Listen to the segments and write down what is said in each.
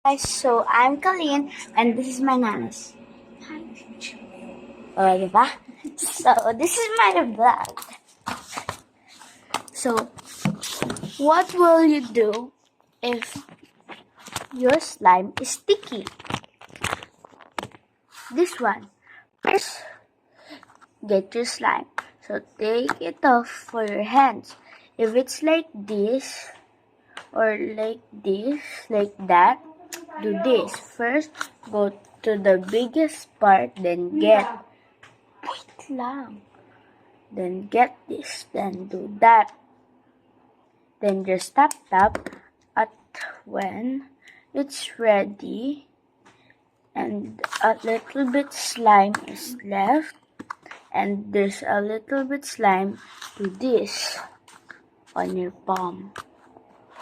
Guys, so I'm Colleen and this is my nanas. Diba? So this is my vlog. So what will you do if your slime is sticky? This one. First, get your slime. So take it off for your hands. If it's like this or like this, like that, do this. First, go to the biggest part, then get. Wait lang. Then get this, then do that. Then just tap at when it's ready and a little bit slime is left and there's a little bit slime to this on your palm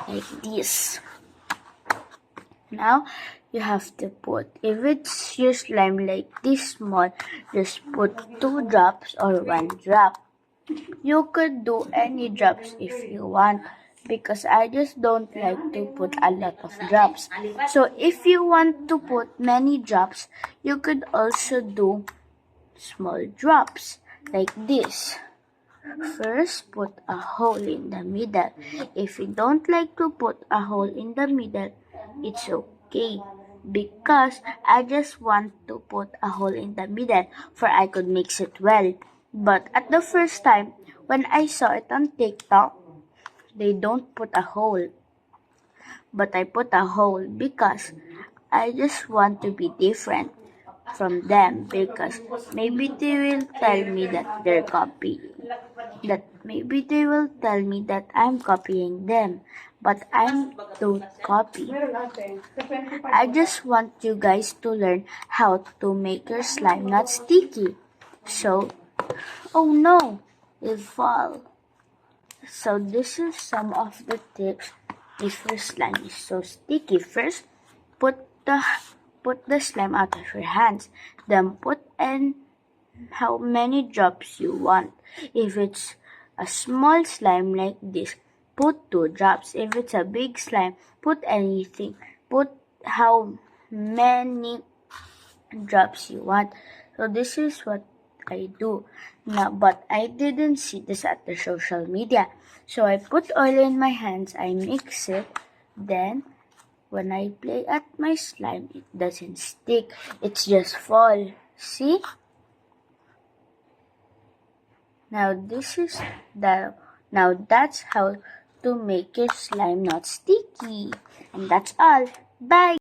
like this. Now you have to put, if it's your slime like this small, just put 2 drops or 1 drop. You could do any drops if you want, because I just don't like to put a lot of drops. So if you want to put many drops, you could also do small drops like this. First, put a hole in the middle. If you don't like to put a hole in the middle, it's okay, because I just want to put a hole in the middle for I could mix it well. But at the first time, when I saw it on TikTok, they don't put a hole. But I put a hole because I just want to be different from them, because maybe they will tell me that they're copying. That maybe they will tell me that I'm copying them, but I don't copy. I just want you guys to learn how to make your slime not sticky. So, oh no, it fall. So this is some of the tips if your slime is so sticky. First, put the slime out of your hands. Then put in how many drops you want. If it's a small slime like this, put 2 drops. If it's a big slime, put anything. Put how many drops you want. So this is what I do now, but I didn't see this at the social media. So I put oil in my hands, I mix it, then when I play at my slime, it doesn't stick, it's just fall. See? Now that's how to make your slime not sticky. And that's all. Bye!